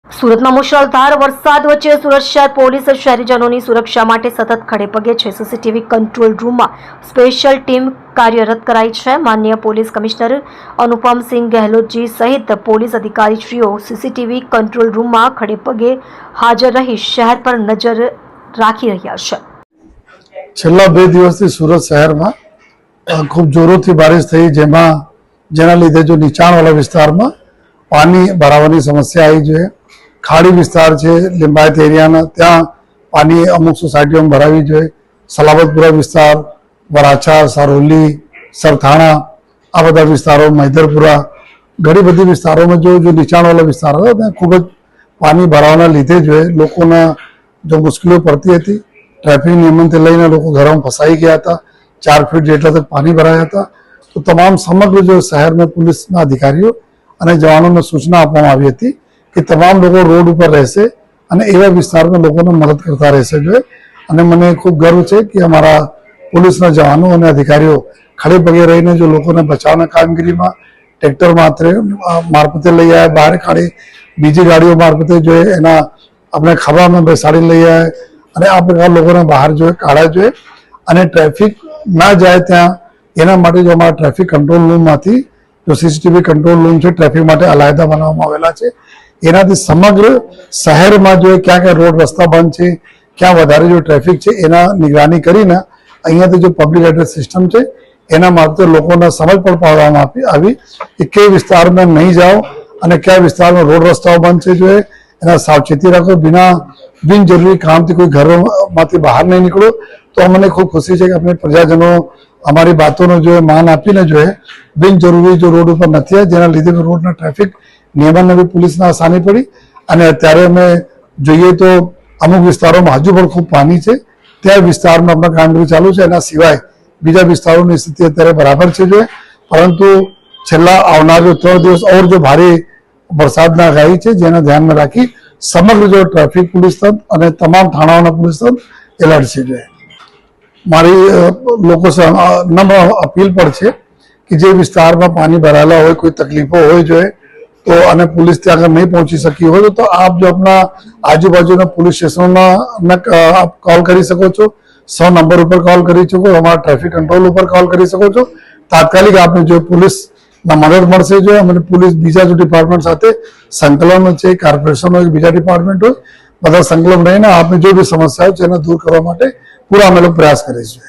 સુરતમાં મુશળધાર વરસાદ વચ્ચે સુરત શહેર પોલીસ શહેરીજનોની સુરક્ષા માટે સતત ખડેપગે છે। સીસીટીવી કંટ્રોલ રૂમમાં સ્પેશિયલ ટીમ કાર્યરત કરાઈ છે। માનનીય પોલીસ કમિશનર અનુપમસિંહ ગહેલોતજી સહિત પોલીસ અધિકારીશ્રીઓ સીસીટીવી કંટ્રોલ રૂમમાં ખડેપગે હાજર રહી શહેર પર નજર રાખી રહ્યા છે। છેલ્લા 2 દિવસથી સુરત શહેરમાં ખૂબ જોરોથી બારિશ થઈ, જેના લીધે જો નીચાણવાળા વિસ્તારમાં પાણી ભરાવાની સમસ્યા આવી છે। ખાડી વિસ્તાર છે લિંબાયત એરિયાના, ત્યાં પાણી અમુક સોસાયટીઓમાં ભરાવી જોઈએ। સલાબતપુરા વિસ્તાર, વરાછા, સારોલી, સરથાણા, આ બધા વિસ્તારો, મૈદરપુરા, ઘણી બધી વિસ્તારોમાં જો નીચાણવાળા વિસ્તારો હતા ત્યાં ખૂબ જ પાણી ભરાવાના લીધે લોકોના જો મુશ્કેલીઓ પડતી હતી। ટ્રાફિક નિયમનથી લઈને લોકો ઘરોમાં ફસાઈ ગયા હતા। 4 ફીટ જેટલા તક પાણી ભરાયા હતા। તો તમામ સમગ્ર જો શહેરમાં પોલીસના અધિકારીઓ અને જવાનોને સૂચના આપવામાં આવી હતી કે તમામ લોકો રોડ ઉપર રહેશે અને એવા વિસ્તારમાં લોકોને મદદ કરતા રહેશે જોઈએ। અને મને ખૂબ ગર્વ છે કે અમારા પોલીસના જવાનો અને અધિકારીઓ ખડે પગે રહીને જો લોકોને બચાવના કામગીરીમાં ટ્રેક્ટર મારફતે લઈ આવ્યા, બહાર કાઢી બીજી ગાડીઓ મારફતે જોઈએ એના આપણે ખભામાં બેસાડી લઈ આવ્યા અને આ પ્રકાર લોકોને બહાર કાઢ્યા જોઈએ। અને ટ્રાફિક ના જાય ત્યાં એના માટે જો અમારા ટ્રાફિક કંટ્રોલ રૂમમાંથી જો સીસીટીવી કંટ્રોલ રૂમ છે ટ્રાફિક માટે અલાયદા બનાવવામાં આવેલા છે। એનાથી સમગ્ર શહેરમાં જો ક્યાં ક્યાં રોડ રસ્તા બંધ છે, ક્યાં વધારે જો ટ્રાફિક છે એના નિગરાની કરીને અહીંયાથી જો પબ્લિક એડ્રેસ સિસ્ટમ છે એના મારફતે લોકોને સમજ પણ પાડવામાં આવી કે કઈ વિસ્તારમાં નહીં જાઓ અને કયા વિસ્તારમાં રોડ રસ્તાઓ બંધ છે જોઈએ એના સાવચેતી રાખો। બિનજરૂરી કામથી કોઈ ઘરોમાંથી બહાર નહીં નીકળો। તો અમને ખૂબ ખુશી છે કે આપણે પ્રજાજનો અમારી વાતોનો માન આપીને બિનજરૂરી જો રોડ ઉપર નથી આવ્યા, જેના લીધે રોડના ટ્રાફિક નિયમનને બી પોલીસને આસાની પડી। અને અત્યારે અમે જોઈએ તો અમુક વિસ્તારોમાં હજુ પણ ખૂબ પાણી છે, ત્યાં વિસ્તારમાં આપણા કામગીરી ચાલુ છે। એના સિવાય બીજા વિસ્તારોની સ્થિતિ અત્યારે બરાબર છે પરંતુ છેલ્લા આવનાર 3 દિવસ ઓર જો ભારે વરસાદના આગાહી છે, જેને ધ્યાનમાં રાખી સમગ્ર જો ટ્રાફિક પોલીસ તંત્ર અને તમામ થાણાઓના પોલીસ તંત્ર એલર્ટ છે। મારી લોકો નમ્ર અપીલ પણ છે કે જે વિસ્તારમાં પાણી ભરાયેલા હોય, કોઈ તકલીફો હોય તો અને પોલીસ ત્યાં આગળ નહીં પહોંચી શકી હોય તો આપ જો આપણા આજુબાજુના પોલીસ સ્ટેશનોમાં આપ કોલ કરી શકો છો। 100 નંબર ઉપર કોલ કરી શકો, અમારા ટ્રાફિક કંટ્રોલ ઉપર કોલ કરી શકો છો। તાત્કાલિક આપને જો પોલીસના મદદ મળશે અને પોલીસ બીજા જો ડિપાર્ટમેન્ટ સાથે સંકલન છે, કોર્પોરેશન હોય, બીજા ડિપાર્ટમેન્ટ હોય, બધા સંકલન રહીને આપને જો બી સમસ્યા હોય એને દૂર કરવા માટે પૂરા અમે લોકો પ્રયાસ કરીશું।